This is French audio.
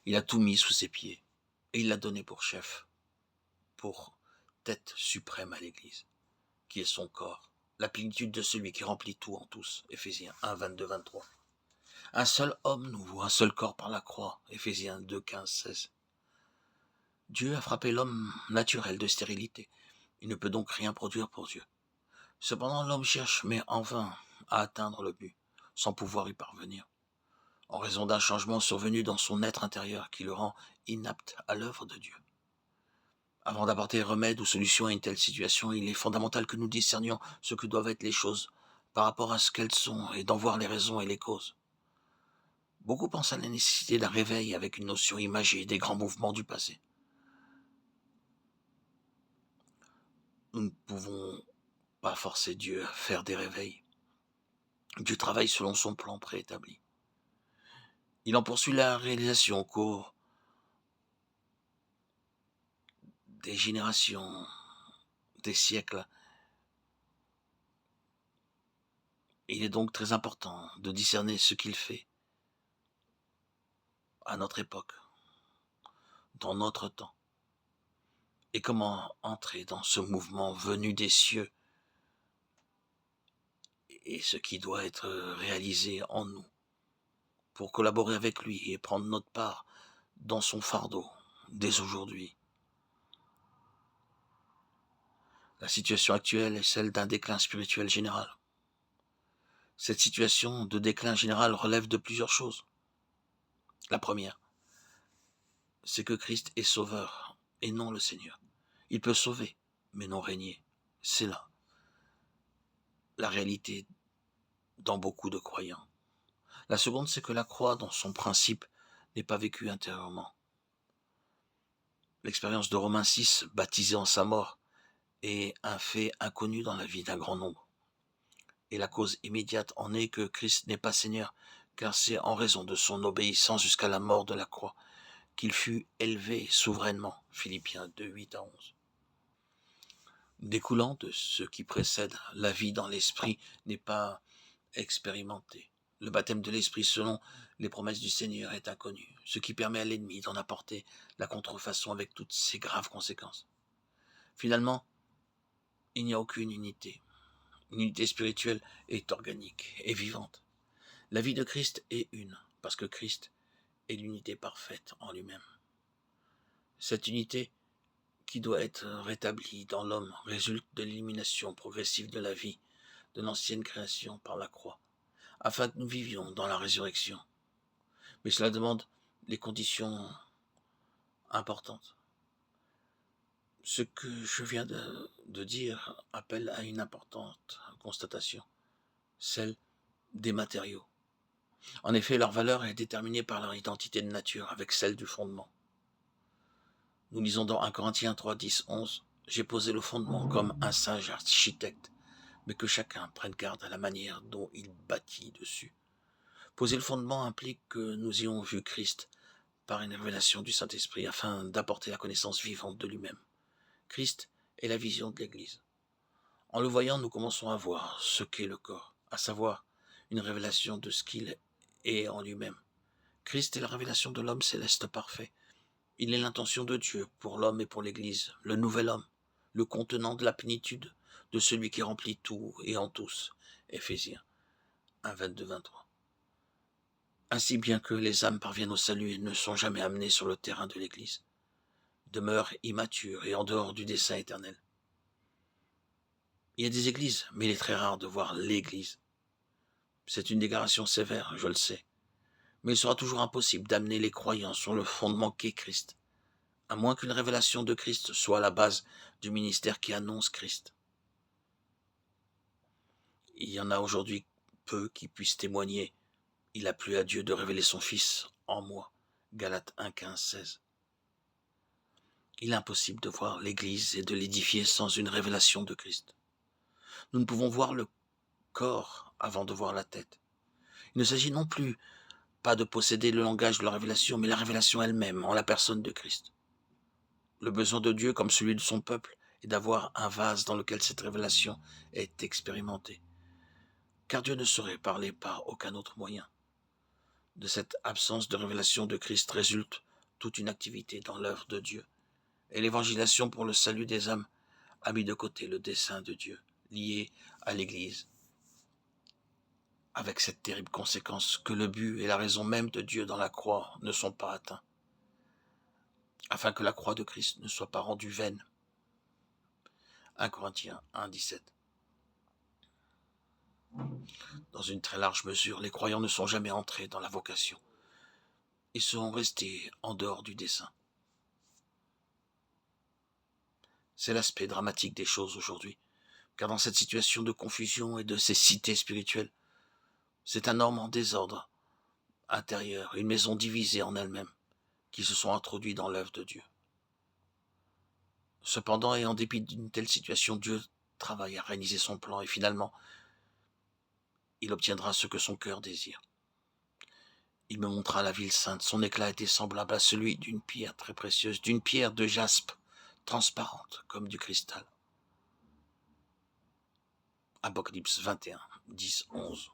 Il a tout mis sous ses pieds et il l'a donné pour chef, pour tête suprême à l'Église, qui est son corps, la plénitude de celui qui remplit tout en tous. Éphésiens 1, 22, 23. Un seul homme nouveau, un seul corps par la croix. Éphésiens 2, 15, 16. Dieu a frappé l'homme naturel de stérilité. Il ne peut donc rien produire pour Dieu. Cependant, l'homme cherche, mais en vain, à atteindre le but, sans pouvoir y parvenir, en raison d'un changement survenu dans son être intérieur qui le rend inapte à l'œuvre de Dieu. Avant d'apporter remède ou solution à une telle situation, il est fondamental que nous discernions ce que doivent être les choses par rapport à ce qu'elles sont et d'en voir les raisons et les causes. Beaucoup pensent à la nécessité d'un réveil avec une notion imagée des grands mouvements du passé. Nous ne pouvons pas forcer Dieu à faire des réveils. Dieu travaille selon son plan préétabli. Il en poursuit la réalisation au cours des générations, des siècles. Il est donc très important de discerner ce qu'il fait à notre époque, dans notre temps, et comment entrer dans ce mouvement venu des cieux et ce qui doit être réalisé en nous pour collaborer avec lui et prendre notre part dans son fardeau dès aujourd'hui. La situation actuelle est celle d'un déclin spirituel général. Cette situation de déclin général relève de plusieurs choses. La première, c'est que Christ est sauveur et non le Seigneur. Il peut sauver, mais non régner. C'est là la réalité dans beaucoup de croyants. La seconde, c'est que la croix, dans son principe, n'est pas vécue intérieurement. L'expérience de Romains 6, baptisé en sa mort, est un fait inconnu dans la vie d'un grand nombre. Et la cause immédiate en est que Christ n'est pas Seigneur, car c'est en raison de son obéissance jusqu'à la mort de la croix qu'il fut élevé souverainement. Philippiens 2, 8 à 11. Découlant de ce qui précède, la vie dans l'esprit n'est pas expérimentée. Le baptême de l'esprit selon les promesses du Seigneur est inconnu, ce qui permet à l'ennemi d'en apporter la contrefaçon avec toutes ses graves conséquences. Finalement, il n'y a aucune unité. L'unité spirituelle est organique et vivante. La vie de Christ est une, parce que Christ est l'unité parfaite en lui-même. Cette unité qui doit être rétablie dans l'homme résulte de l'élimination progressive de la vie de l'ancienne création par la croix, afin que nous vivions dans la résurrection. Mais cela demande les conditions importantes. Ce que je viens de dire appelle à une importante constatation, celle des matériaux. En effet, leur valeur est déterminée par leur identité de nature avec celle du fondement. Nous lisons dans 1 Corinthiens 3, 10, 11, « J'ai posé le fondement comme un sage architecte, mais que chacun prenne garde à la manière dont il bâtit dessus. » Poser le fondement implique que nous ayons vu Christ par une révélation du Saint-Esprit afin d'apporter la connaissance vivante de lui-même. Christ est la vision de l'Église. En le voyant, nous commençons à voir ce qu'est le corps, à savoir une révélation de ce qu'il est en lui-même. Christ est la révélation de l'homme céleste parfait. Il est l'intention de Dieu pour l'homme et pour l'Église, le nouvel homme, le contenant de la plénitude de celui qui remplit tout et en tous. Éphésiens 1, 22, 23. Ainsi, bien que les âmes parviennent au salut et ne sont jamais amenées sur le terrain de l'Église, demeurent immatures et en dehors du dessein éternel. Il y a des églises, mais il est très rare de voir l'Église. C'est une déclaration sévère, je le sais, mais il sera toujours impossible d'amener les croyants sur le fondement qu'est Christ, à moins qu'une révélation de Christ soit à la base du ministère qui annonce Christ. Il y en a aujourd'hui peu qui puissent témoigner. Il a plu à Dieu de révéler son Fils en moi. Galates 1, 15, 16. Il est impossible de voir l'Église et de l'édifier sans une révélation de Christ. Nous ne pouvons voir le corps avant de voir la tête. Il ne s'agit non plus pas de posséder le langage de la révélation, mais la révélation elle-même en la personne de Christ. Le besoin de Dieu, comme celui de son peuple, est d'avoir un vase dans lequel cette révélation est expérimentée. Car Dieu ne saurait parler par aucun autre moyen. De cette absence de révélation de Christ résulte toute une activité dans l'œuvre de Dieu. Et l'évangélisation pour le salut des âmes a mis de côté le dessein de Dieu, lié à l'Église, avec cette terrible conséquence que le but et la raison même de Dieu dans la croix ne sont pas atteints, afin que la croix de Christ ne soit pas rendue vaine. 1 Corinthiens 1, 17. Dans une très large mesure, les croyants ne sont jamais entrés dans la vocation. Ils sont restés en dehors du dessein. C'est l'aspect dramatique des choses aujourd'hui, car dans cette situation de confusion et de cécité spirituelle, c'est un homme en désordre intérieur, une maison divisée en elle-même, qui se sont introduits dans l'œuvre de Dieu. Cependant, et en dépit d'une telle situation, Dieu travaille à réaliser son plan et finalement, il obtiendra ce que son cœur désire. Il me montra la ville sainte, son éclat était semblable à celui d'une pierre très précieuse, d'une pierre de jaspe, transparente comme du cristal. Apocalypse 21, 10, 11.